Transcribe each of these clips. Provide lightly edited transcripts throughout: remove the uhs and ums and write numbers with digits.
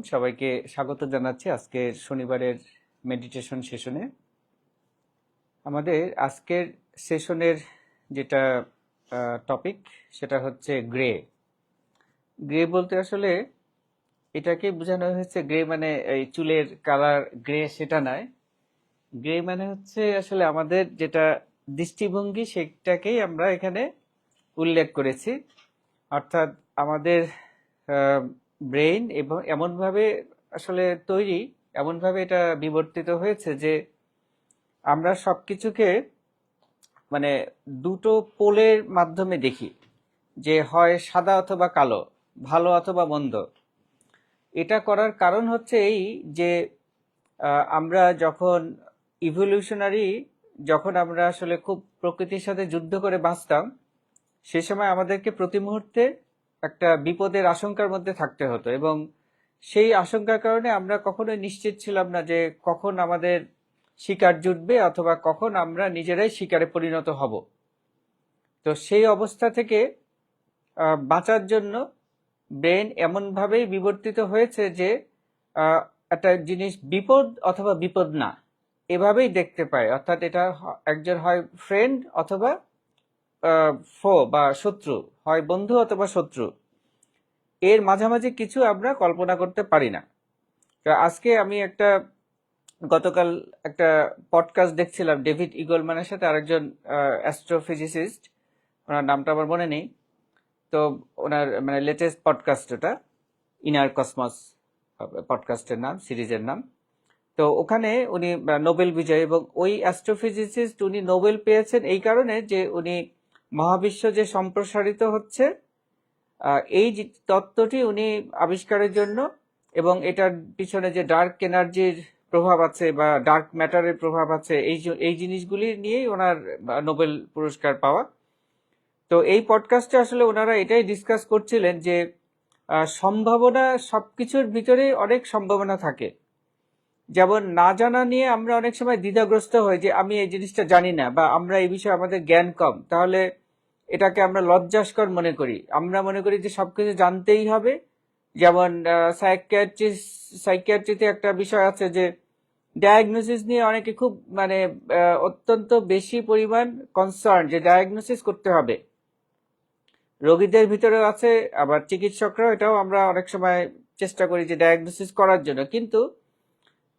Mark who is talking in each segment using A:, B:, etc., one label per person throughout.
A: সবাইকে স্বাগত জানাচ্ছি আজকের শনিবারের মেডিটেশন সেশনে। আমাদের আজকের সেশনের যেটা টপিক সেটা হচ্ছে গ্রে। গ্রে বলতে আসলে এটাকে বোঝানো হয়েছে, গ্রে মানে এই চুলের কালার গ্রে সেটা নয়। গ্রে মানে হচ্ছে আসলে আমাদের যেটা দৃষ্টিভঙ্গি সেটাকেই আমরা এখানে উল্লেখ করেছি। অর্থাৎ আমাদের ব্রেইন এবং এমনভাবে আসলে তৈরি, এমনভাবে এটা বিবর্তিত হয়েছে যে আমরা সবকিছুকে মানে দুটো পোলের মাধ্যমে দেখি, যে হয় সাদা অথবা কালো, ভালো অথবা মন্দ। এটা করার কারণ হচ্ছে এই যে আমরা যখন ইভলিউশনারি, যখন আমরা আসলে খুব প্রকৃতির সাথে যুদ্ধ করে বাঁচতাম, সে সময় আমাদেরকে প্রতি মুহূর্তে একটা বিপদের আশঙ্কার মধ্যে থাকতে হতো, এবং সেই আশঙ্কার কারণে আমরা কখনোই নিশ্চিত ছিলাম না যে কখন আমাদের শিকার জুটবে অথবা কখন আমরা নিজেরাই শিকারে পরিণত হব। তো সেই অবস্থা থেকে বাঁচার জন্য ব্রেন এমনভাবেই বিবর্তিত হয়েছে যে একটা জিনিস বিপদ অথবা বিপদ না এভাবেই দেখতে পায়। অর্থাৎ এটা একজন হয় ফ্রেন্ড অথবা ফো বা শত্রু, হয় বন্ধু অথবা শত্রু, এর মাঝামাঝি কিছু আমরা কল্পনা করতে পারি না। তো আজকে আমি গতকাল একটা পডকাস্ট দেখছিলাম ডেভিড ইগলম্যানের সাথে, আরেকজন অ্যাস্ট্রোফিজিসিস্ট, ওনার নামটা আমার মনে নেই। তো ওনার মানে লেটেস্ট পডকাস্ট, ওটা ইনার কসমস পডকাস্টের নাম, সিরিজের নাম। তো ওখানে উনি নোবেল বিজয়ী, এবং ওই অ্যাস্ট্রোফিজিসিস্ট উনি নোবেল পেয়েছেন এই কারণে যে উনি মহাবিশ্ব যে সম্প্রসারিত হচ্ছে এই তত্ত্বটি উনি আবিষ্কারের জন্য, এবং এটার পিছনে যে ডার্ক এনার্জির প্রভাব আছে বা ডার্ক ম্যাটারের প্রভাব আছে, এই জিনিসগুলি নিয়েই ওনার নোবেল পুরস্কার পাওয়া। তো এই পডকাস্টে আসলে ওনারা এটাই ডিসকাস করছিলেন যে সম্ভাবনা, সবকিছুর ভিতরে অনেক সম্ভাবনা থাকে। যেমন না জানা নিয়ে আমরা অনেক সময় দ্বিধাগ্রস্ত হই যে আমি এই জিনিসটা জানি না, বা আমরা এই বিষয়ে আমাদের জ্ঞান কম, তাহলে এটাকে আমরা লজ্জাস্কর মনে করি। আমরা মনে করি যে সবকিছু জানতেই হবে। যেমন সাইকিয়াট্রিতে একটা বিষয় আছে যে ডায়াগনোসিস নিয়ে অনেকে খুব মানে অত্যন্ত বেশি পরিমাণ কনসার্ন, যে ডায়াগনোসিস করতে হবে। রোগীদের ভিতরেও আছে, আবার চিকিৎসকরাও এটাও আমরা অনেক সময় চেষ্টা করি যে ডায়াগনোসিস করার জন্য, কিন্তু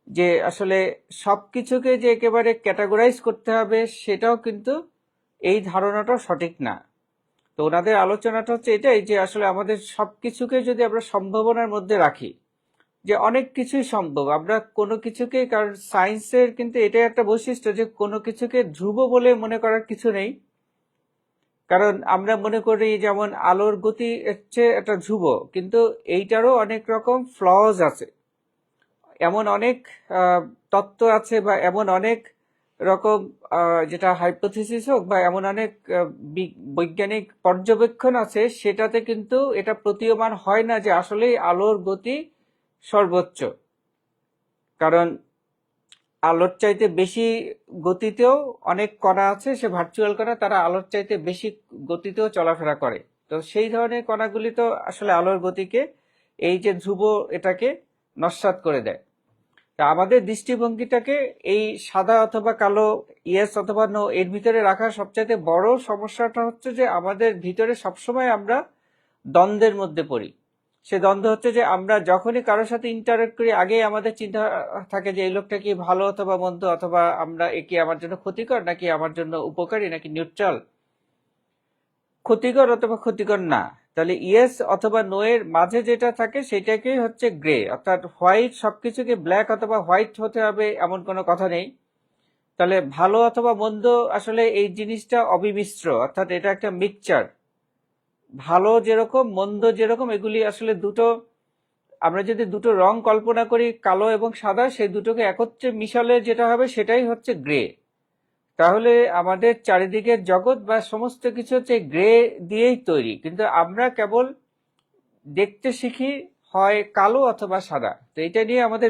A: যে আসলে সবকিছুকে যে একেবারে ক্যাটাগরাইজ করতে হবে সেটাও কিন্তু এই ধারণাটাও সঠিক না। তো ওনাদের আলোচনাটা হচ্ছে এটাই যে আসলে আমাদের সবকিছুকে যদি আমরা সম্ভাবনার মধ্যে রাখি, যে অনেক কিছুই সম্ভব, আমরা কোনো কিছুকে, কারণ সায়েন্সের কিন্তু এটাই একটা বৈশিষ্ট্য যে কোনো কিছুকে ধ্রুব বলে মনে করার কিছু নেই। কারণ আমরা মনে করি যেমন আলোর গতি হচ্ছে একটা ধ্রুব, কিন্তু এইটারও অনেক রকম ফ্লজ আছে, এমন অনেক তত্ত্ব আছে, বা এমন অনেক রকম যেটা হাইপোথিসিস হোক, বা এমন অনেক বৈজ্ঞানিক পর্যবেক্ষণ আছে, সেটাতে কিন্তু এটা প্রতীয়মান হয় না যে আসলেই আলোর গতি সর্বোচ্চ। কারণ আলোর চাইতে বেশি গতিতেও অনেক কণা আছে, সে ভার্চুয়াল কণা, তারা আলোর চাইতে বেশি গতিতেও চলাফেরা করে। তো সেই ধরনের কণাগুলি তো আসলে আলোর গতিকে, এই যে ধ্রুব, এটাকে নস্যাৎ করে দেয়। তা আমাদের দৃষ্টিভঙ্গিটাকে এই সাদা অথবা কালো, ইয়েস অথবা নো, এর ভিতরে রাখার সবচাইতে বড় সমস্যাটা হচ্ছে যে আমাদের ভিতরে সবসময় আমরা দ্বন্দ্বের মধ্যে পড়ি। সে দ্বন্দ্ব হচ্ছে যে আমরা যখনই কারোর সাথে ইন্টারেক্ট করি, আগেই আমাদের চিন্তা থাকে যে এই লোকটা কি ভালো অথবা মন্দ, অথবা আমরা একে আমার জন্য ক্ষতিকর নাকি আমার জন্য উপকারী, নাকি নিউট্রাল, ক্ষতিকর অথবা ক্ষতিকর না। তাহলে ইয়েস অথবা নো এর মাঝে যেটা থাকে সেটাকেই হচ্ছে গ্রে। অর্থাৎ হোয়াইট, সবকিছুকে ব্ল্যাক অথবা হোয়াইট হতে হবে এমন কোনো কথা নেই। তাহলে ভালো অথবা মন্দ, আসলে এই জিনিসটা অবিমিশ্র, অর্থাৎ এটা একটা মিক্সচার। ভালো যেরকম, মন্দ যেরকম, এগুলি আসলে দুটো, আমরা যদি দুটো রং কল্পনা করি, কালো এবং সাদা, সেই দুটোকে একত্রে মিশালে যেটা হবে সেটাই হচ্ছে গ্রে। তাহলে আমাদের চারিদিকের জগৎ বা সমস্ত কিছু হচ্ছে গ্রে দিয়েই তৈরি, কিন্তু আমরা কেবল দেখতে শিখি হয় কালো অথবা সাদা। তো এটা নিয়ে আমাদের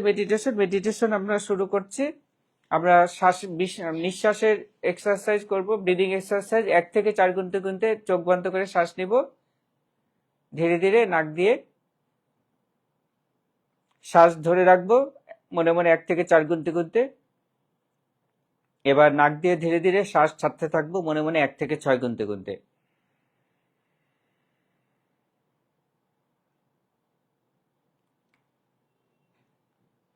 A: মেডিটেশন আমরা শুরু করছি। আমরা নিঃশ্বাসের এক্সারসাইজ করব, ব্রিদিং এক্সারসাইজ। 1 থেকে 4 গুনতে গুনতে চোখ বন্ধ করে শ্বাস নিব, ধীরে ধীরে নাক দিয়ে শ্বাস ধরে রাখবো মনে মনে 1 থেকে 4 গুনতে গুনতে। এবার নাক দিয়ে ধীরে ধীরে শ্বাস ছাড়তে থাকবো মনে মনে 1 থেকে 6 গুনতে গুনতে।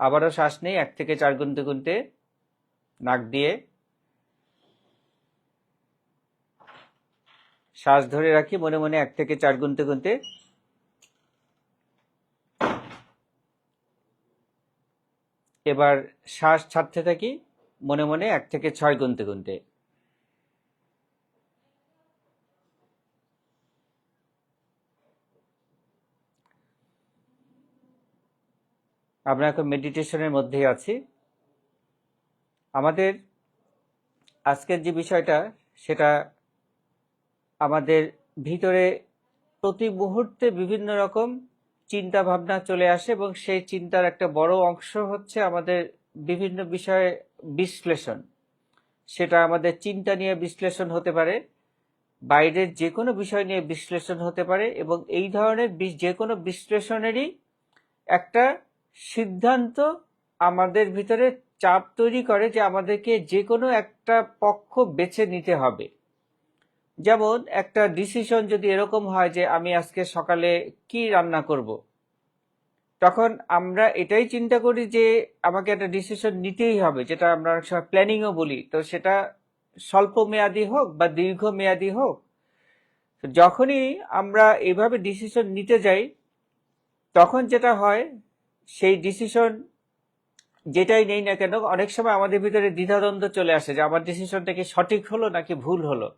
A: আবারও শ্বাস নেই 1 থেকে 4 গুনতে গুনতে নাক দিয়ে। শ্বাস ধরে রাখি মনে মনে 1 থেকে 4 গুনতে গুনতে। এবার শ্বাস ছাড়তে থাকি মনে মনে 1 থেকে 6 গুনতে গুনতে। আমরা এখন মেডিটেশনের মধ্যেই আছি। আমাদের আজকের যে বিষয়টা সেটা আমাদের ভিতরে প্রতি মুহূর্তে বিভিন্ন রকম চিন্তা ভাবনা চলে আসে এবং সেই চিন্তার একটা বড় অংশ হচ্ছে আমাদের বিভিন্ন বিষয়ে বিশ্লেষণ। সেটা আমাদের চিন্তা নিয়ে বিশ্লেষণ হতে পারে, বাইরের যে কোনো বিষয় নিয়ে বিশ্লেষণ হতে পারে, এবং এই ধরনের যে কোনো বিশ্লেষণেরই একটা সিদ্ধান্ত আমাদের ভিতরে চাপ তৈরি করে যে আমাদেরকে যে কোনো একটা পক্ষ বেছে নিতে হবে। যেমন একটা ডিসিশন যদি এরকম হয় যে আমি আজকে সকালে কি রান্না করব, তখন আমরা এটাই চিন্তা করি যে আমাকে একটা ডিসিশন নিতেই হবে, যেটা আমরা অনেক সময় প্ল্যানিংও বলি। তো সেটা স্বল্প মেয়াদী হোক বা দীর্ঘ মেয়াদী হোক, যখনই আমরা এইভাবে ডিসিশন নিতে যাই তখন যেটা হয়, সেই ডিসিশন যেটাই নেই না কেন অনেক সময় আমাদের ভিতরে দ্বিধাদ্বন্দ্ব চলে আসে যে আমার ডিসিশনটা কি সঠিক হলো নাকি ভুল হলো।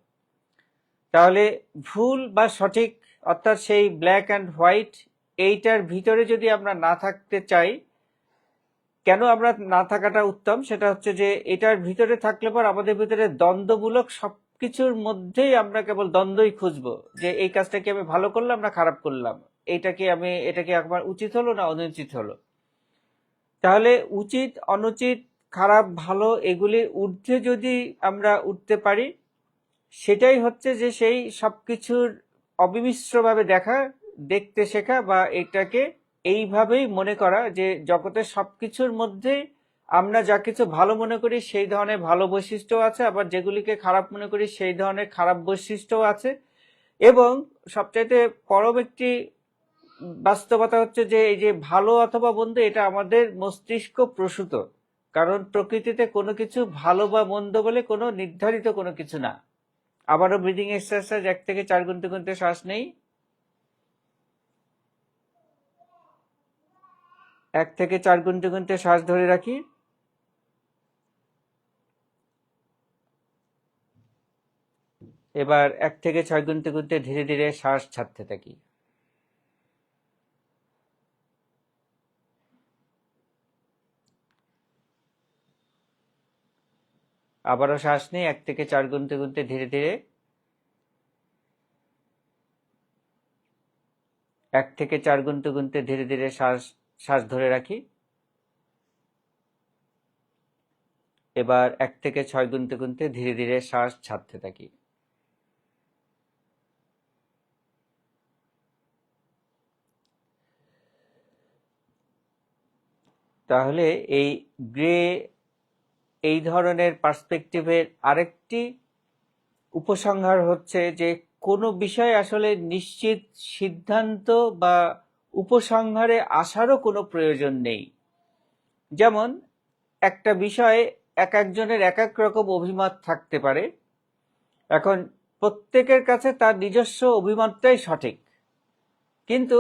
A: তাহলে ভুল বা সঠিক অর্থাৎ সেই ব্ল্যাক অ্যান্ড হোয়াইট, এইটার ভিতরে যদি আমরা না থাকতে চাই, কেন আমরা না থাকাটা উত্তম, সেটা হচ্ছে যে এটার ভিতরে থাকলে পর আমাদের ভিতরে দ্বন্দ্বমূলক সবকিছুর মধ্যেই আমরা কেবল দ্বন্দ্বই খুঁজবো, যে এই কাজটা কি আমি ভালো করলাম না খারাপ করলাম, এটা কি আমার উচিত হলো না অনুচিত হলো। তাহলে উচিত অনুচিত খারাপ ভালো এগুলির ঊর্ধ্বে যদি আমরা উঠতে পারি, সেটাই হচ্ছে যে সেই সবকিছুর অবিমিশ্রভাবে দেখতে শেখা, বা এটাকে এইভাবেই মনে করা যে জগতের সবকিছুর মধ্যে আমরা যা কিছু ভালো মনে করি সেই ধরনের ভালো বৈশিষ্ট্য আছে, আবার যেগুলিকে খারাপ মনে করি সেই ধরনের খারাপ বৈশিষ্ট্য আছে। এবং সবচাইতে পরম একটি বাস্তবতা হচ্ছে যে এই যে ভালো অথবা মন্দ, এটা আমাদের মস্তিষ্ক প্রসূত, কারণ প্রকৃতিতে কোনো কিছু ভালো বা মন্দ বলে কোনো নির্ধারিত কোনো কিছু না। আবারও ব্রিদিং এক্সারসাইজ 1 থেকে 4 গুনতে গুনতে শ্বাস নেই, 1 থেকে 4 গুনতে গুনতে শ্বাস ধরে রাখি, এবার 1 থেকে 6 গুনতে গুনতে ধীরে ধীরে শ্বাস ছাড়তে থাকি। আবারও শ্বাস নেই 1 থেকে 4 গুনতে গুনতে ধীরে ধীরে, 1 থেকে 4 গুনতে গুনতে ধীরে ধীরে শ্বাস ধরে রাখি। এবার 1 থেকে 6 গুনতে গুনতে ধীরে ধীরে শ্বাস ছাড়তে থাকি। তাহলে এই ধরনের পার্সপেক্টিভের আরেকটি উপসংহার হচ্ছে যে কোনো বিষয় আসলে নিশ্চিত সিদ্ধান্ত বা উপসংহারে আসারও কোনো প্রয়োজন নেই। যেমন একটা বিষয়ে এক একজনের এক এক রকম অভিমত থাকতে পারে। এখন প্রত্যেকের কাছে তার নিজস্ব অভিমতটাই সঠিক, কিন্তু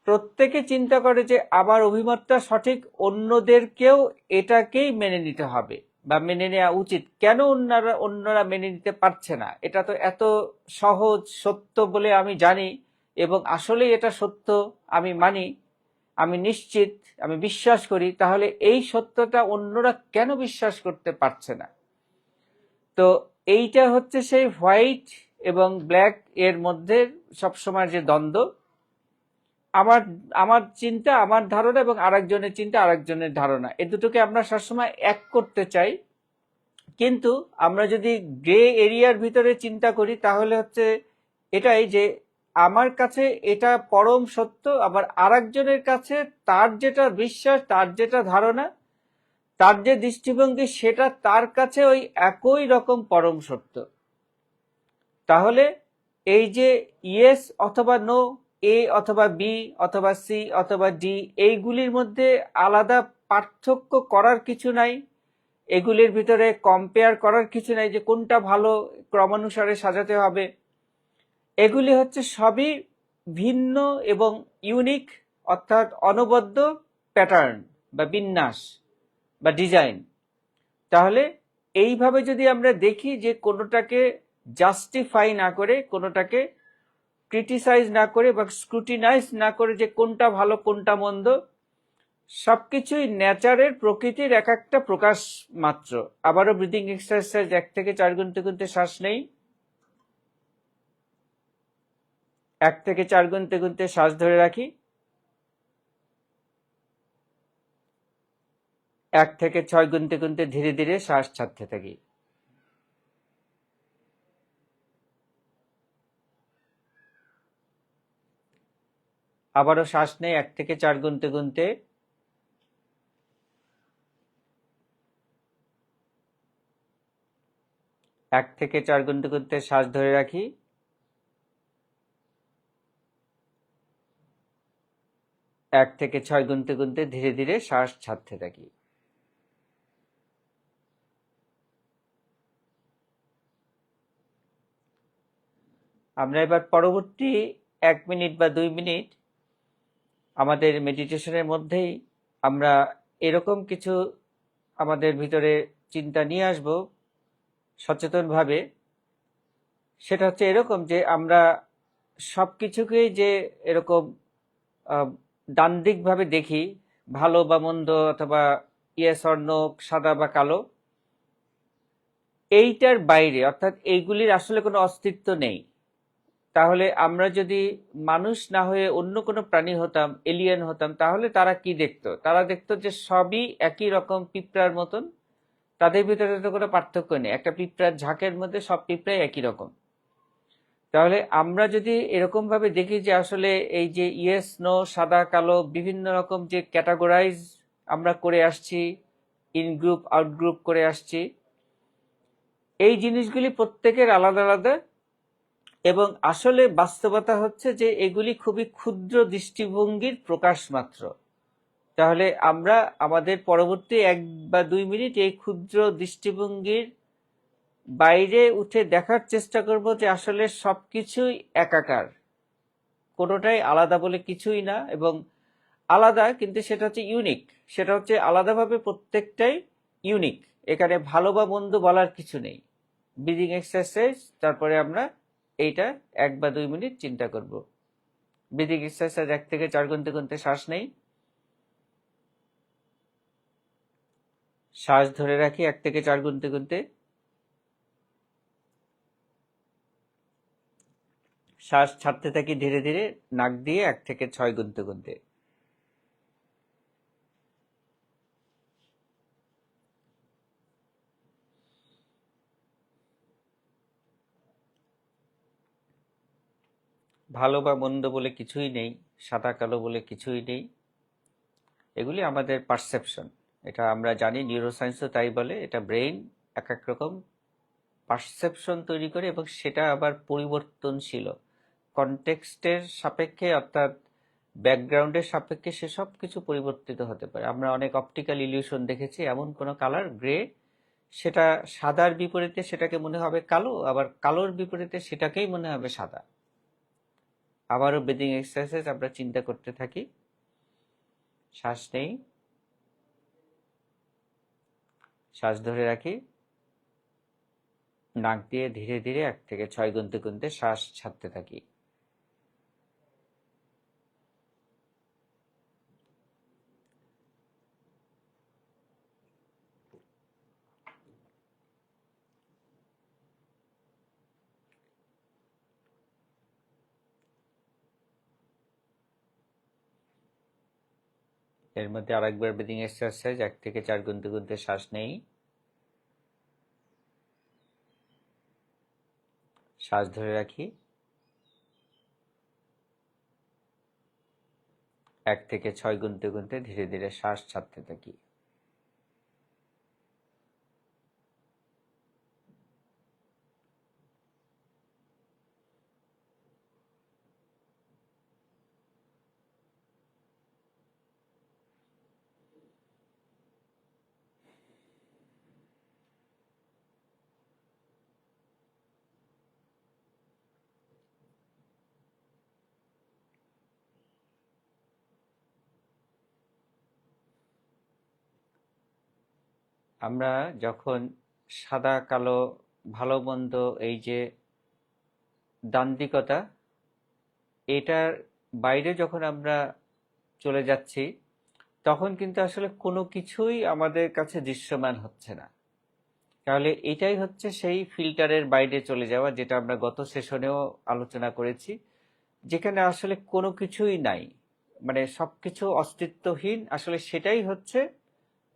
A: প্রত্যেকে চিন্তা করে যে আমার অভিমতটা সঠিক, অন্যদেরকেও এটাকেই মেনে নিতে হবে বা মেনে নেওয়া উচিত। কেন অন্যরা মেনে নিতে পারছে না? এটা তো এত সহজ সত্য বলে আমি জানি, এবং আসলেই এটা সত্য, আমি মানি, আমি নিশ্চিত, আমি বিশ্বাস করি। তাহলে এই সত্যটা অন্যরা কেন বিশ্বাস করতে পারছে না? তো এইটা হচ্ছে সেই হোয়াইট এবং ব্ল্যাক এর মধ্যে সবসময় যে দ্বন্দ্ব। আমার চিন্তা, আমার ধারণা, এবং আরেকজনের চিন্তা, আরেকজনের ধারণা, এই দুটোকে আমরা সবসময় এক করতে চাই। কিন্তু আমরা যদি গ্রে এরিয়ার ভিতরে চিন্তা করি, তাহলে হচ্ছে এটাই যে আমার কাছে এটা পরম সত্য, আবার আরেকজনের কাছে তার যেটা বিশ্বাস, তার যেটা ধারণা, তার যে দৃষ্টিভঙ্গি, সেটা তার কাছে ওই একই রকম পরম সত্য। তাহলে এই যে ইয়েস অথবা নো, এ অথবা বি অথবা সি অথবা ডি, এইগুলির মধ্যে আলাদা পার্থক্য করার কিছু নাই, এগুলির ভিতরে কম্পেয়ার করার কিছু নাই যে কোনটা ভালো ক্রমানুসারে সাজাতে হবে। এগুলি হচ্ছে সবই ভিন্ন এবং ইউনিক, অর্থাৎ অনবদ্য প্যাটার্ন বা বিন্যাস বা ডিজাইন। তাহলে এইভাবে যদি আমরা দেখি যে কোনোটাকে জাস্টিফাই না করে, কোনোটাকে ক্রিটিসাইজ না করে বা স্ক্রুটিনাইজ না করে যে কোনটা ভালো কোনটা মন্দ, সবকিছুই নেচারের, প্রকৃতির এক একটা প্রকাশ মাত্র। আবারও ব্রিদিং এক্সারসাইজ 1 থেকে 4 গুনতে গুনতে শ্বাস নেই, 1 থেকে 4 গুনতে গুনতে শ্বাস ধরে রাখি, 1 থেকে 6 গুনতে গুনতে ধীরে ধীরে শ্বাস ছাড়তে থাকি। আবারও শ্বাস নেই 1 থেকে 4 গুনতে গুনতে, 1 থেকে 4 গুনতে গুনতে শ্বাস ধরে রাখি, 1 থেকে 6 গুনতে গুনতে ধীরে ধীরে শ্বাস ছাড়তে থাকি। আমরা এবার পরবর্তী 1 মিনিট বা 2 মিনিট আমাদের মেডিটেশনের মধ্যেই আমরা এরকম কিছু আমাদের ভিতরে চিন্তা নিয়ে আসব সচেতনভাবে। সেটা হচ্ছে এরকম যে আমরা সবকিছুকেই যে এরকম দ্বান্দ্বিকভাবে দেখি, ভালো বা মন্দ অথবা ইয়েস অর নো, সাদা বা কালো, এইটার বাইরে, অর্থাৎ এইগুলির আসলে কোনো অস্তিত্ব নেই। তাহলে আমরা যদি মানুষ না হয়ে অন্য কোনো প্রাণী হতাম, এলিয়েন হতাম, তাহলে তারা কি দেখতো? তারা দেখতো যে সবই একই রকম, পিঁপড়ার মতন, তাদের ভিতরে তো কোনো পার্থক্য নেই। একটা পিঁপড়ার ঝাঁকের মধ্যে সব পিঁপড়াই একই রকম। তাহলে আমরা যদি এরকম ভাবে দেখি যে আসলে এই যে ইয়েস নো, সাদা কালো, বিভিন্ন রকম যে ক্যাটাগরাইজ আমরা করে আসছি, ইন গ্রুপ আউট গ্রুপ করে আসছি, এই জিনিসগুলি প্রত্যেকের আলাদা আলাদা, এবং আসলে বাস্তবতা হচ্ছে যে এগুলি খুবই ক্ষুদ্র দৃষ্টিভঙ্গির প্রকাশ মাত্র। তাহলে আমরা আমাদের পরবর্তী 1 বা 2 মিনিট এই ক্ষুদ্র দৃষ্টিভঙ্গির বাইরে উঠে দেখার চেষ্টা করব যে আসলে সবকিছুই একাকার, কোনোটাই আলাদা বলে কিছুই না, এবং আলাদা কিন্তু সেটা হচ্ছে ইউনিক, সেটা হচ্ছে আলাদাভাবে প্রত্যেকটাই ইউনিক। এখানে ভালো বা মন্দ বলার কিছু নেই। ব্রিদিং এক্সারসাইজ, তারপরে আমরা এইটা 1 বা 2 মিনিট চিন্তা করব। ব্রিদিং এক্সারসাইজ 1 থেকে 4 গুনতে গুনতে শ্বাস নেই, শ্বাস ধরে রাখি 1 থেকে 4 গুনতে গুনতে, শ্বাস ছাড়তে থাকি ধীরে ধীরে নাক দিয়ে 1 থেকে 6 গুনতে গুনতে। ভালো বা মন্দ বলে কিছুই নেই, সাদা কালো বলে কিছুই নেই, এগুলি আমাদের পারসেপশন। এটা আমরা জানি, নিউরোসায়েন্সও তাই বলে, এটা ব্রেইন এক এক রকম পারসেপশন তৈরি করে, এবং সেটা আবার পরিবর্তনশীল কনটেক্সটের সাপেক্ষে, অর্থাৎ ব্যাকগ্রাউন্ডের সাপেক্ষে সেসব কিছু পরিবর্তিত হতে পারে। আমরা অনেক অপটিক্যাল ইলিউশন দেখেছি, এমন কোনো কালার গ্রে, সেটা সাদার বিপরীতে সেটাকে মনে হবে কালো, আবার কালোর বিপরীতে সেটাকেই মনে হবে সাদা। আবারও ব্রিদিং এক্সারসাইজ আমরা চিন্তা করতে থাকি, শ্বাস নেই, শ্বাস ধরে রাখি, নাক দিয়ে ধীরে ধীরে 1 থেকে 6 গুনতে গুনতে শ্বাস ছাড়তে থাকি। এর মধ্যে আরেকবার ব্রিদিং এক্সারসাইজ 1 থেকে 4 গুনতে গুনতে শ্বাস নেই, শ্বাস ধরে রাখি, 1 থেকে 6 গুনতে গুনতে ধীরে ধীরে শ্বাস ছাড়তে থাকি। আমরা যখন সাদা কালো ভালো মন্দ এই যে দ্বান্দ্বিকতা, এটার বাইরে যখন আমরা চলে যাচ্ছি, তখন কিন্তু আসলে কোনো কিছুই আমাদের কাছে দৃশ্যমান হচ্ছে না। তাহলে এটাই হচ্ছে সেই ফিল্টারের বাইরে চলে যাওয়া, যেটা আমরা গত সেশনেও আলোচনা করেছি, যেখানে আসলে কোনো কিছুই নাই, মানে সবকিছু অস্তিত্বহীন। আসলে সেটাই হচ্ছে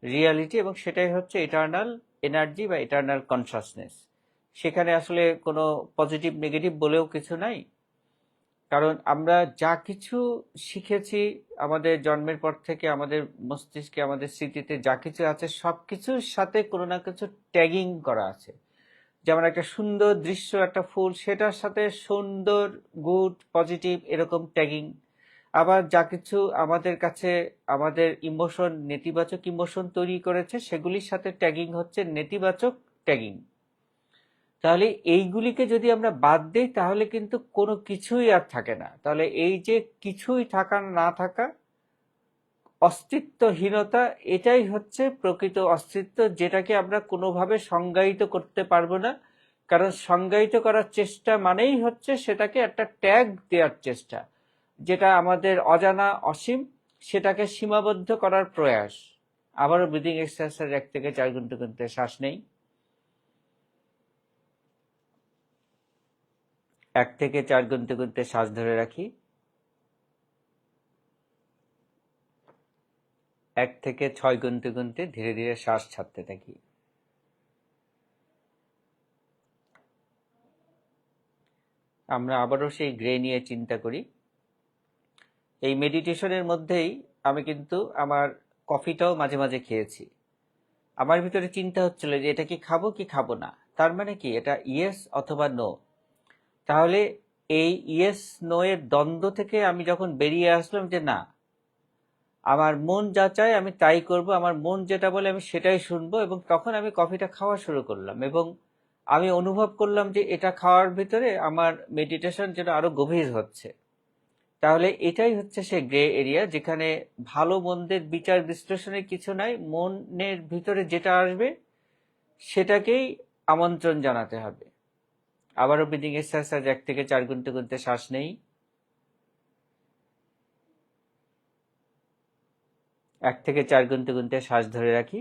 A: রিয়ালিটি, এবং সেটাই হচ্ছে ইটারনাল এনার্জি বা ইটারনাল কনসাসনেস। সেখানে আসলে কোনো পজিটিভ নেগেটিভ বলেও কিছু নাই, কারণ আমরা যা কিছু শিখেছি আমাদের জন্মের পর থেকে, আমাদের মস্তিষ্কে আমাদের স্মৃতিতে যা কিছু আছে সবকিছুর সাথে কোনো না কিছু ট্যাগিং করা আছে। যেমন একটা সুন্দর দৃশ্য, একটা ফুল, সেটার সাথে সুন্দর, গুড, পজিটিভ এরকম ট্যাগিং। আবার যা কিছু আমাদের কাছে আমাদের ইমোশন, নেতিবাচক ইমোশন তৈরি করেছে, সেগুলির সাথে ট্যাগিং হচ্ছে নেতিবাচক ট্যাগিং। তাহলে এইগুলিকে যদি আমরা বাদ দিই, তাহলে কিন্তু কোনো কিছুই আর থাকে না। তাহলে এই যে কিছুই থাকা না থাকা, অস্তিত্বহীনতা, এটাই হচ্ছে প্রকৃত অস্তিত্ব, যেটাকে আমরা কোনোভাবে সংজ্ঞায়িত করতে পারবো না। কারণ সংজ্ঞায়িত করার চেষ্টা মানেই হচ্ছে সেটাকে একটা ট্যাগ দেওয়ার চেষ্টা, যেটা আমাদের অজানা অসীম, সেটাকে সীমাবদ্ধ করার প্রয়াস। আবারও ব্রিদিং এক্সারসাইজ 1 থেকে 4 গুনতে গুনতে শ্বাস নেই। 1 থেকে 4 গুনতে গুনতে শ্বাস ধরে রাখি। 1 থেকে 6 গুনতে গুনতে ধীরে ধীরে শ্বাস ছাড়তে থাকি। আমরা আবারও সেই গ্রে নিয়ে চিন্তা করি। এই মেডিটেশনের মধ্যেই আমি কিন্তু আমার কফিটাও মাঝে মাঝে খেয়েছি। আমার ভিতরে চিন্তা হচ্ছিল যে এটা কি খাবো কি খাবো না, তার মানে কি এটা ইয়েস অথবা নো। তাহলে এই ইয়েস নো এর দ্বন্দ্ব থেকে আমি যখন বেরিয়ে আসলাম যে না, আমার মন যা চায় আমি তাই করব, আমার মন যেটা বলে আমি সেটাই শুনবো, এবং তখন আমি কফিটা খাওয়া শুরু করলাম, এবং আমি অনুভব করলাম যে এটা খাওয়ার ভিতরে আমার মেডিটেশন যেন আরো গভীর হচ্ছে। তাহলে এটাই হচ্ছে সে গ্রে এরিয়া, যেখানে ভালো মন্দের বিচার বিশ্লেষণের কিছু নাই, মনের ভিতরে যেটা আসবে সেটাকেই আমন্ত্রণ জানাতে হবে। আবারও ব্রিদিং এক্সারসাইজ 1 থেকে 4 গুনতে গুনতে শ্বাস নেই। 1 থেকে 4 গুনতে গুনতে শ্বাস ধরে রাখি।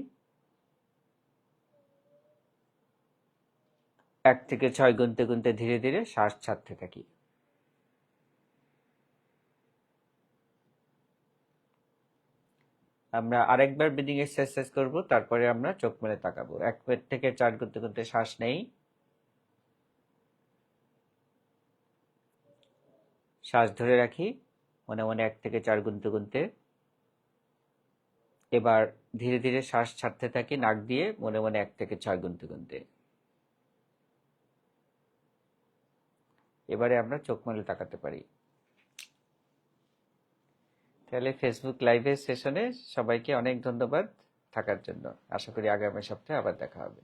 A: 1 থেকে 6 গুনতে গুনতে ধীরে ধীরে শ্বাস ছাড়তে থাকি। আমরা আরেকবার ব্রিদিং এক্সারসাইজ করব, তারপরে আমরা চোখ মেলে তাকাবো। 1 থেকে 4 গুনতে গুনতে শ্বাস নেই। শ্বাস ধরে রাখি মনে মনে 1 থেকে 4 গুনতে গুনতে। এবার ধীরে ধীরে শ্বাস ছাড়তে থাকি নাক দিয়ে মনে মনে 1 থেকে 6 গুনতে গুনতে। এবারে আমরা চোখ মেলে তাকাতে পারি। তাহলে ফেসবুক লাইভের সেশনে সবাইকে অনেক ধন্যবাদ থাকার জন্য। আশা করি আগামী সপ্তাহে আবার দেখা হবে।